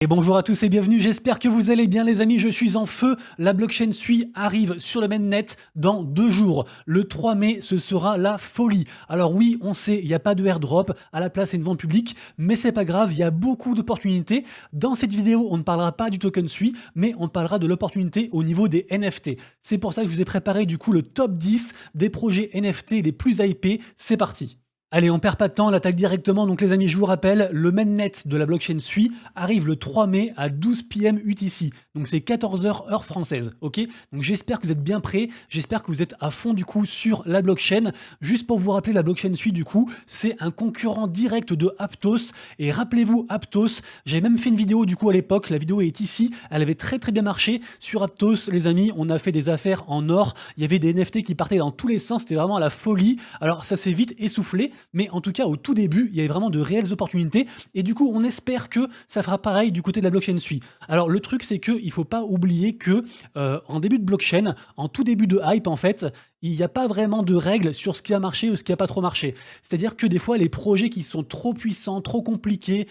Et bonjour à tous et bienvenue, j'espère que vous allez bien les amis, je suis en feu, la blockchain Sui arrive sur le mainnet dans 2 jours. Le 3 mai, ce sera la folie. Alors oui, on sait, il n'y a pas de airdrop, à la place c'est une vente publique, mais c'est pas grave, il y a beaucoup d'opportunités. Dans cette vidéo, on ne parlera pas du token Sui, mais on parlera de l'opportunité au niveau des NFT. C'est pour ça que je vous ai préparé du coup le top 10 des projets NFT les plus hypés, c'est parti. Allez, on perd pas de temps, on attaque directement. Donc les amis, je vous rappelle, le mainnet de la blockchain Sui arrive le 3 mai à 12 p.m. UTC. Donc c'est 14h heure française, ok? Donc j'espère que vous êtes bien prêts, j'espère que vous êtes à fond du coup sur la blockchain. Juste pour vous rappeler, la blockchain Sui du coup, c'est un concurrent direct de Aptos. Et rappelez-vous Aptos, j'avais même fait une vidéo du coup à l'époque, la vidéo est ici, elle avait très bien marché. Sur Aptos, les amis, on a fait des affaires en or, il y avait des NFT qui partaient dans tous les sens, c'était vraiment la folie. Alors ça s'est vite essoufflé, mais en tout cas au tout début il y avait vraiment de réelles opportunités et du coup on espère que ça fera pareil du côté de la blockchain Sui. Alors le truc c'est que il faut pas oublier que en début de blockchain, en tout début de hype en fait, il n'y a pas vraiment de règles sur ce qui a marché ou ce qui a pas trop marché. C'est-à-dire que des fois les projets qui sont trop puissants, trop compliqués,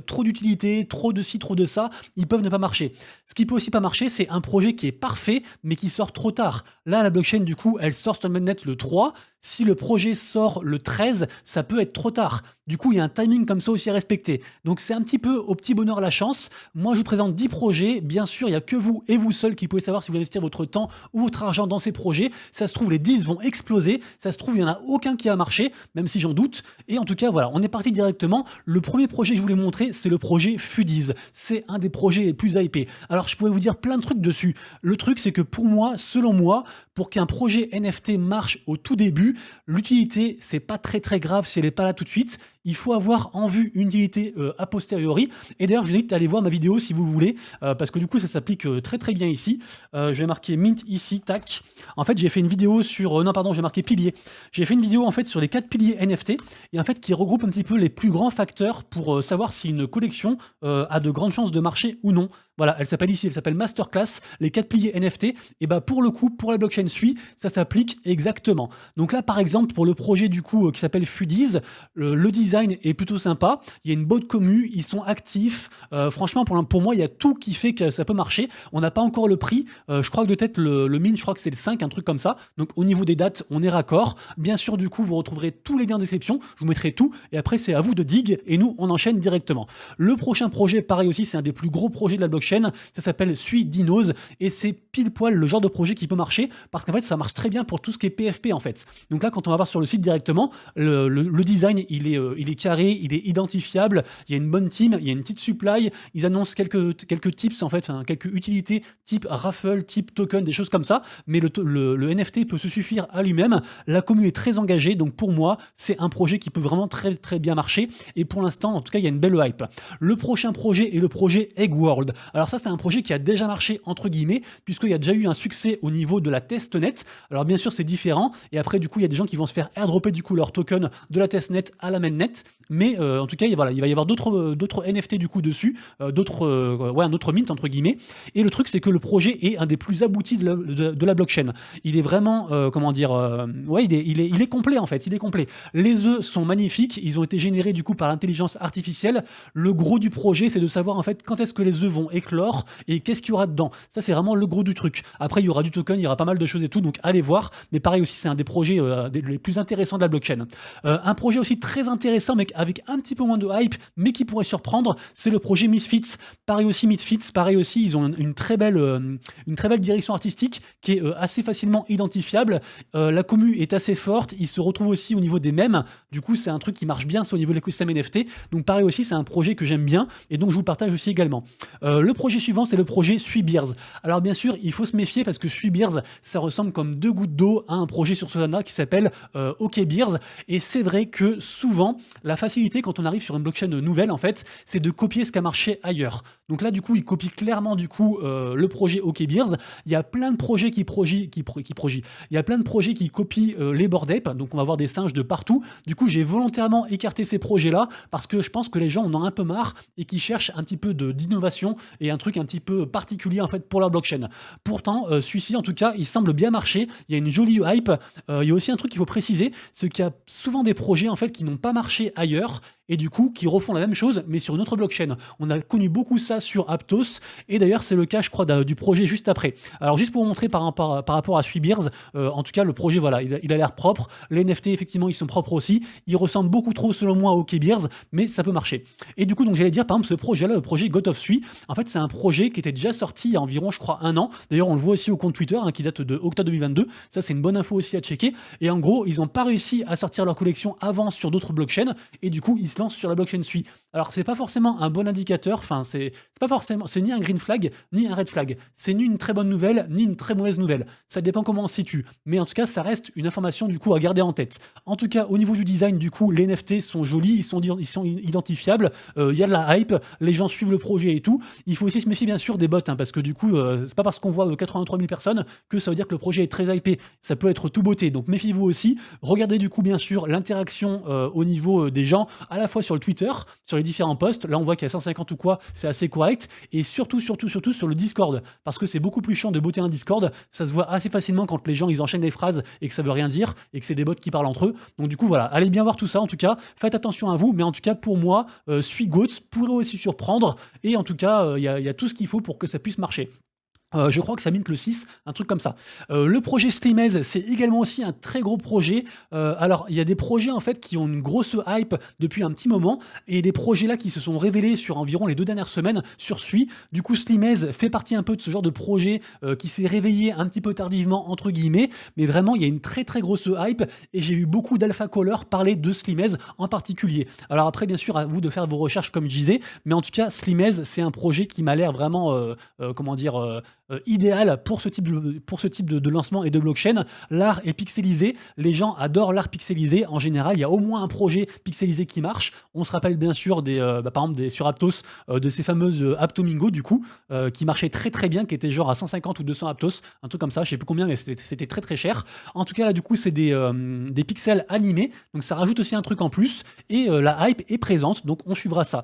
trop d'utilité, trop de ci, trop de ça, ils peuvent ne pas marcher. Ce qui peut aussi pas marcher, c'est un projet qui est parfait mais qui sort trop tard. Là la blockchain du coup elle sort sur le mainnet le 3. Si le projet sort le 13, ça peut être trop tard. Du coup, il y a un timing comme ça aussi à respecter. Donc c'est un petit peu au petit bonheur la chance. Moi, je vous présente 10 projets. Bien sûr, il n'y a que vous et vous seul qui pouvez savoir si vous investissez votre temps ou votre argent dans ces projets. Ça se trouve, les 10 vont exploser. Ça se trouve, il n'y en a aucun qui a marché, même si j'en doute. Et en tout cas, voilà, on est parti directement. Le premier projet que je voulais vous montrer, c'est le projet Fudiz. C'est un des projets les plus hypés. Alors, je pourrais vous dire plein de trucs dessus. Le truc, c'est que pour moi, selon moi, pour qu'un projet NFT marche au tout début, l'utilité, c'est pas très grave si elle n'est pas là tout de suite. Il faut avoir en vue une utilité a posteriori. Et d'ailleurs, je vous invite à aller voir ma vidéo si vous voulez, parce que du coup, ça s'applique très bien ici. Je vais marquer Mint ici, tac. En fait, j'ai fait une vidéo sur... non, pardon, j'ai marqué piliers. J'ai fait une vidéo en fait sur les 4 piliers NFT, et en fait qui regroupe un petit peu les plus grands facteurs pour savoir si une collection a de grandes chances de marcher ou non. Voilà, elle s'appelle ici, elle s'appelle Masterclass, les 4 piliers NFT. Et bah pour le coup, pour la blockchain Sui, ça s'applique exactement. Donc là, par exemple, pour le projet du coup qui s'appelle Fudiz, le design est plutôt sympa. Il y a une bonne commu, ils sont actifs. Franchement, pour moi, il y a tout qui fait que ça peut marcher. On n'a pas encore le prix. Je crois que de tête, le min, je crois que c'est le 5, un truc comme ça. Donc au niveau des dates, on est raccord. Bien sûr, du coup, vous retrouverez tous les liens en description. Je vous mettrai tout. Et après, c'est à vous de dig. Et nous, on enchaîne directement. Le prochain projet, pareil aussi, c'est un des plus gros projets de la blockchain. Ça s'appelle Sui Dinos et c'est pile poil le genre de projet qui peut marcher parce qu'en fait ça marche très bien pour tout ce qui est PFP en fait. Donc là quand on va voir sur le site directement, le design il est carré, il est identifiable, il y a une bonne team, il y a une petite supply, ils annoncent quelques tips en fait, enfin, quelques utilités type raffle, type token, des choses comme ça, mais le NFT peut se suffire à lui-même, la commu est très engagée, donc pour moi c'est un projet qui peut vraiment très bien marcher et pour l'instant en tout cas il y a une belle hype. Le prochain projet est le projet Egg World. Alors ça, c'est un projet qui a déjà marché, entre guillemets, puisqu'il y a déjà eu un succès au niveau de la testnet. Alors bien sûr, c'est différent. Et après, du coup, il y a des gens qui vont se faire airdropper du coup leur token de la testnet à la mainnet. Mais en tout cas, voilà, il va y avoir d'autres NFT du coup dessus, un autre mint, entre guillemets. Et le truc, c'est que le projet est un des plus aboutis de la blockchain. Il est vraiment, il est complet en fait, il est complet. Les œufs sont magnifiques, ils ont été générés du coup par l'intelligence artificielle. Le gros du projet, c'est de savoir en fait quand est-ce que les œufs vont éclore et qu'est-ce qu'il y aura dedans. Ça, c'est vraiment le gros du truc. Après, il y aura du token, il y aura pas mal de choses et tout, donc allez voir. Mais pareil aussi, c'est un des projets les plus intéressants de la blockchain. Un projet aussi très intéressant, mais avec un petit peu moins de hype, mais qui pourrait surprendre, c'est le projet Misfits. Pareil aussi, ils ont une très belle direction artistique qui est assez facilement identifiable. La commu est assez forte, ils se retrouvent aussi au niveau des mèmes. Du coup, c'est un truc qui marche bien, c'est au niveau de l'écosystème NFT. Donc pareil aussi, c'est un projet que j'aime bien et donc je vous le partage aussi également. Le projet suivant, c'est le projet Suibeers. Alors bien sûr, il faut se méfier parce que Suibeers, ça ressemble comme 2 gouttes d'eau à un projet sur Solana qui s'appelle OKBears. Et c'est vrai que souvent, la facilité quand on arrive sur une blockchain nouvelle, en fait, c'est de copier ce qui a marché ailleurs. Donc là, du coup, il copie clairement du coup le projet OKBears. Il y a plein de projets il y a plein de projets qui copient les Bored Ape. Donc on va avoir des singes de partout. Du coup, j'ai volontairement écarté ces projets-là parce que je pense que les gens en ont un peu marre et qui cherchent un petit peu d'innovation et un truc un petit peu particulier en fait pour la blockchain. Pourtant, celui-ci en tout cas, il semble bien marcher. Il y a une jolie hype. Il y a aussi un truc qu'il faut préciser, c'est qu'il y a souvent des projets en fait qui n'ont pas marché ailleurs ailleurs et du coup qui refont la même chose mais sur une autre blockchain. On a connu beaucoup ça sur Aptos et d'ailleurs c'est le cas je crois du projet juste après. Alors juste pour vous montrer par rapport à Sweetbeers, en tout cas le projet voilà, il a l'air propre, les NFT effectivement ils sont propres aussi, ils ressemblent beaucoup trop selon moi au Kbeers mais ça peut marcher. Et du coup donc j'allais dire par exemple ce projet là, le projet God of Sui, en fait c'est un projet qui était déjà sorti il y a environ je crois un an, d'ailleurs on le voit aussi au compte Twitter qui date de octobre 2022, ça c'est une bonne info aussi à checker, et en gros ils n'ont pas réussi à sortir leur collection avant sur d'autres blockchains et du coup ils se lancent sur la blockchain Sui. Alors c'est pas forcément un bon indicateur, enfin c'est pas forcément, c'est ni un green flag ni un red flag, c'est ni une très bonne nouvelle ni une très mauvaise nouvelle, ça dépend comment on se situe, mais en tout cas ça reste une information du coup à garder en tête. En tout cas au niveau du design du coup les NFT sont jolis, ils sont identifiables, il y a de la hype, les gens suivent le projet et tout. Il faut aussi se méfier bien sûr des bots parce que du coup c'est pas parce qu'on voit 83 000 personnes que ça veut dire que le projet est très hypé, ça peut être tout beauté, donc méfiez-vous aussi. Regardez du coup bien sûr l'interaction au niveau des gens, à la fois sur le Twitter, sur les différents posts, là on voit qu'il y a 150 ou quoi, c'est assez correct, et surtout sur le Discord, parce que c'est beaucoup plus chiant de botter un Discord, ça se voit assez facilement quand les gens ils enchaînent les phrases et que ça veut rien dire, et que c'est des bots qui parlent entre eux, donc du coup voilà, allez bien voir tout ça en tout cas, faites attention à vous, mais en tout cas pour moi, Goats pourrait aussi surprendre, et en tout cas il y a tout ce qu'il faut pour que ça puisse marcher. Je crois que ça mint le 6, un truc comme ça. Le projet Slimez, c'est également aussi un très gros projet. Alors, il y a des projets en fait qui ont une grosse hype depuis un petit moment, et des projets là qui se sont révélés sur environ les 2 dernières semaines sur Sui. Du coup, Slimez fait partie un peu de ce genre de projet qui s'est réveillé un petit peu tardivement entre guillemets, mais vraiment il y a une très très grosse hype, et j'ai eu beaucoup d'alpha callers parler de Slimez en particulier. Alors après, bien sûr, à vous de faire vos recherches comme je disais, mais en tout cas, Slimez, c'est un projet qui m'a l'air vraiment, comment dire, idéal pour ce type de lancement et de blockchain. L'art est pixelisé, les gens adorent l'art pixelisé. En général, il y a au moins un projet pixelisé qui marche. On se rappelle bien sûr par exemple sur Aptos, de ces fameuses Aptomingo du coup, qui marchaient très très bien, qui étaient genre à 150 ou 200 Aptos, un truc comme ça, je sais plus combien, mais c'était très très cher. En tout cas là du coup c'est des pixels animés, donc ça rajoute aussi un truc en plus, et la hype est présente, donc on suivra ça.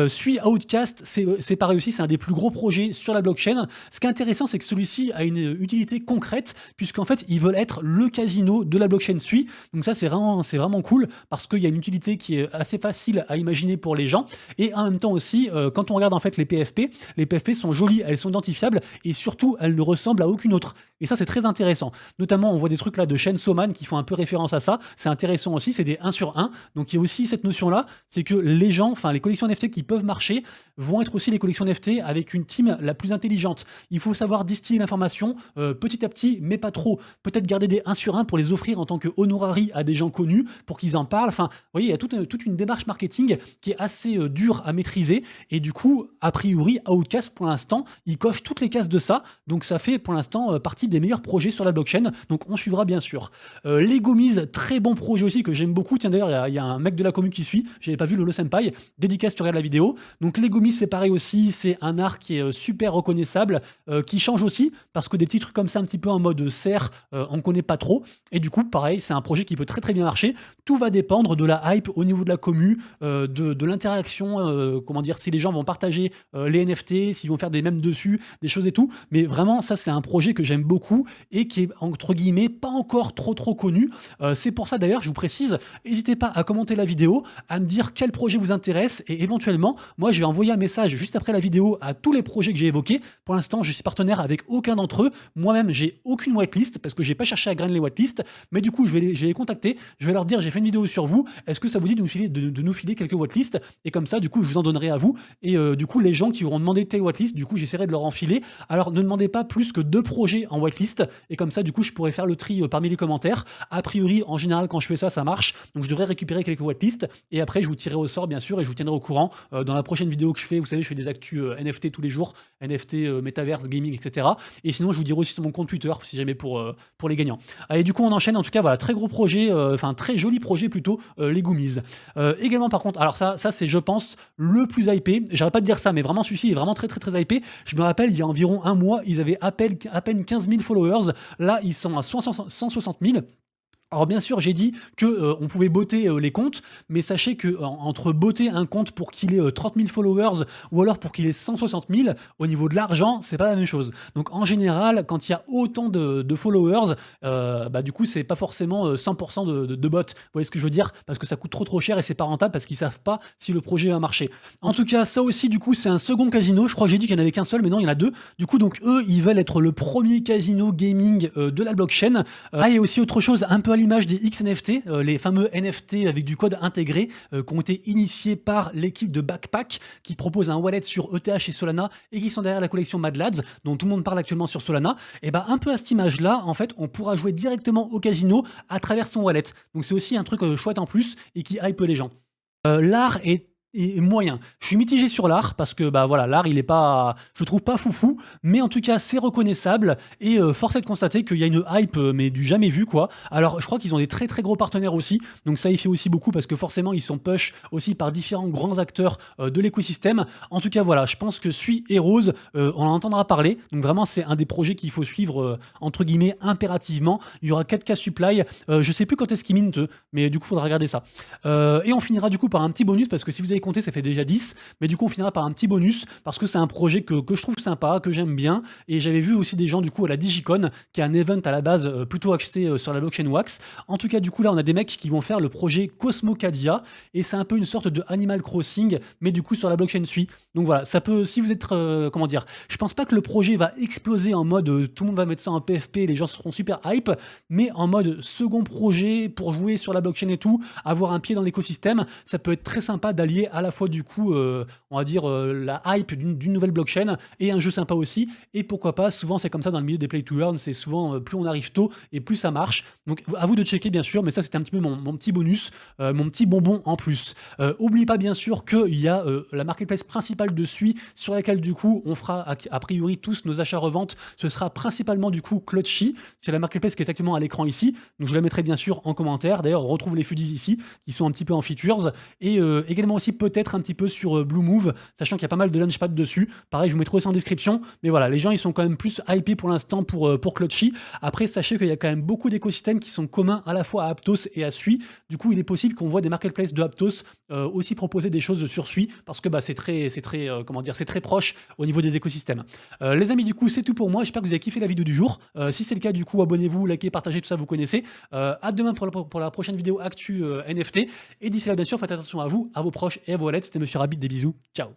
Sui Outcast, c'est pareil aussi, c'est un des plus gros projets sur la blockchain. Ce qui est intéressant, c'est que celui-ci a une utilité concrète, puisqu'en fait, ils veulent être le casino de la blockchain Sui. Donc ça, c'est vraiment cool, parce qu'il y a une utilité qui est assez facile à imaginer pour les gens. Et en même temps aussi, quand on regarde en fait les PFP sont jolies, elles sont identifiables, et surtout, elles ne ressemblent à aucune autre. Et ça, c'est très intéressant. Notamment, on voit des trucs là de Chainsaw Man qui font un peu référence à ça. C'est intéressant aussi, c'est des 1 sur 1. Donc il y a aussi cette notion-là, c'est que les gens, enfin les collections NFT qui peuvent marcher, vont être aussi les collections NFT avec une team la plus intelligente. Il faut savoir distiller l'information petit à petit, mais pas trop. Peut-être garder des 1 sur 1 pour les offrir en tant que honorari à des gens connus, pour qu'ils en parlent. Enfin, vous voyez, il y a toute une démarche marketing qui est assez dure à maîtriser. Et du coup, a priori, Outcast, pour l'instant, il coche toutes les cases de ça. Donc ça fait pour l'instant partie des meilleurs projets sur la blockchain. Donc on suivra bien sûr. Legomiz, très bon projet aussi que j'aime beaucoup. Tiens d'ailleurs, il y a un mec de la commu qui suit. J'avais pas vu Lolo Senpai. Dédicace, tu regardes la vidéo. Donc Legomiz, c'est pareil aussi. C'est un art qui est super reconnaissable, qui change aussi parce que des petits trucs comme ça un petit peu en mode serre, on connaît pas trop, et du coup pareil, c'est un projet qui peut très très bien marcher. Tout va dépendre de la hype au niveau de la commu, de l'interaction, comment dire, si les gens vont partager les NFT, s'ils vont faire des mèmes dessus, des choses et tout, mais vraiment ça c'est un projet que j'aime beaucoup et qui est entre guillemets pas encore trop connu. C'est pour ça d'ailleurs, je vous précise, n'hésitez pas à commenter la vidéo, à me dire quel projet vous intéresse, et éventuellement moi je vais envoyer un message juste après la vidéo à tous les projets que j'ai évoqués. Pour l'instant je suis partenaire avec aucun d'entre eux, moi-même j'ai aucune whitelist parce que j'ai pas cherché à grainer les whitelists, mais du coup je vais les contacter, je vais leur dire j'ai fait une vidéo sur vous, est-ce que ça vous dit de nous filer quelques whitelists, et comme ça du coup je vous en donnerai à vous, et du coup les gens qui auront demandé tes whitelists, du coup j'essaierai de leur enfiler. Alors ne demandez pas plus que 2 projets en whitelist, et comme ça du coup je pourrais faire le tri parmi les commentaires. A priori en général quand je fais ça, ça marche, donc je devrais récupérer quelques whitelists, et après je vous tirerai au sort bien sûr, et je vous tiendrai au courant dans la prochaine vidéo que je fais. Vous savez, je fais des actus NFT tous les jours, NFT, Metaverse, gaming, etc. Et sinon je vous dirai aussi sur mon compte Twitter si jamais pour les gagnants. Allez, du coup on enchaîne. En tout cas voilà, très gros projet, enfin très joli projet plutôt, les Goomies. Également par contre, alors ça c'est je pense le plus hypé, j'arrête pas de dire ça, mais vraiment celui-ci est vraiment très hypé. Je me rappelle il y a environ un mois, ils avaient à peine 15 000 followers, là ils sont à 160 000. Alors bien sûr, j'ai dit que, on pouvait botter, les comptes, mais sachez que entre botter un compte pour qu'il ait, 30 000 followers ou alors pour qu'il ait 160 000, au niveau de l'argent, c'est pas la même chose. Donc en général, quand il y a autant de followers, bah, du coup, c'est pas forcément, 100 de bots. Vous voyez ce que je veux dire? Parce que ça coûte trop cher et c'est pas rentable parce qu'ils savent pas si le projet va marcher. En tout cas, ça aussi, du coup, c'est un second casino. Je crois que j'ai dit qu'il y en avait qu'un seul, mais non, il y en a 2. Du coup, donc eux, ils veulent être le premier casino gaming, de la blockchain. Il y a aussi autre chose un peu à l'image des XNFT, les fameux NFT avec du code intégré, qui ont été initiés par l'équipe de Backpack, qui propose un wallet sur ETH et Solana et qui sont derrière la collection Mad Lads, dont tout le monde parle actuellement sur Solana. Et bah un peu à cette image-là, en fait, on pourra jouer directement au casino à travers son wallet. Donc c'est aussi un truc chouette en plus et qui hype les gens. L'art est moyen. Je suis mitigé sur l'art parce que bah voilà, l'art il est pas, je le trouve pas foufou, mais en tout cas c'est reconnaissable et force est de constater qu'il y a une hype mais du jamais vu quoi. Alors je crois qu'ils ont des très gros partenaires aussi, donc ça y fait aussi beaucoup parce que forcément ils sont push aussi par différents grands acteurs de l'écosystème. En tout cas voilà, je pense que Sui et Rose, on en entendra parler. Donc vraiment c'est un des projets qu'il faut suivre entre guillemets impérativement. Il y aura 4K supply. Je sais plus quand est-ce qu'ils mintent eux, mais du coup faudra regarder ça. Et on finira du coup par un petit bonus parce que si vous avez compté, ça fait déjà 10, mais du coup on finira par un petit bonus parce que c'est un projet que je trouve sympa, que j'aime bien, et j'avais vu aussi des gens du coup à la Digicon, qui est un event à la base plutôt axé sur la blockchain Wax. En tout cas du coup là on a des mecs qui vont faire le projet Cosmocadia, et c'est un peu une sorte de Animal Crossing, mais du coup sur la blockchain Sui. Donc voilà, ça peut, si vous êtes, comment dire, je pense pas que le projet va exploser en mode tout le monde va mettre ça en PFP, les gens seront super hype, mais en mode second projet pour jouer sur la blockchain et tout, avoir un pied dans l'écosystème, ça peut être très sympa d'allier à la fois du coup, on va dire la hype d'une nouvelle blockchain et un jeu sympa aussi. Et pourquoi pas, souvent c'est comme ça dans le milieu des play to earn, c'est souvent plus on arrive tôt et plus ça marche. Donc à vous de checker bien sûr, mais ça c'était un petit peu mon petit bonus, mon petit bonbon en plus. Oubliez pas bien sûr qu'il y a la marketplace principale de Sui sur laquelle du coup on fera a priori tous nos achats-reventes. Ce sera principalement du coup Clutchy, c'est la marketplace qui est actuellement à l'écran ici. Donc je la mettrai bien sûr en commentaire. D'ailleurs on retrouve les FUDIs ici qui sont un petit peu en features, et également aussi peut-être un petit peu sur Blue Move, sachant qu'il y a pas mal de launchpad dessus. Pareil, je vous mettrai aussi en description. Mais voilà, les gens ils sont quand même plus hypés pour l'instant pour Clutchy. Après, sachez qu'il y a quand même beaucoup d'écosystèmes qui sont communs à la fois à Aptos et à Sui. Du coup, il est possible qu'on voit des marketplaces de Aptos aussi proposer des choses sur Sui, parce que bah, c'est très comment dire, c'est très proche au niveau des écosystèmes. Les amis, du coup, c'est tout pour moi. J'espère que vous avez kiffé la vidéo du jour. Si c'est le cas, du coup, abonnez-vous, likez, partagez, tout ça, vous connaissez. À demain pour la prochaine vidéo actu NFT. Et d'ici là, bien sûr, faites attention à vous, à vos proches et à vos wallets. C'était Monsieur Rabbit, des bisous. Ciao.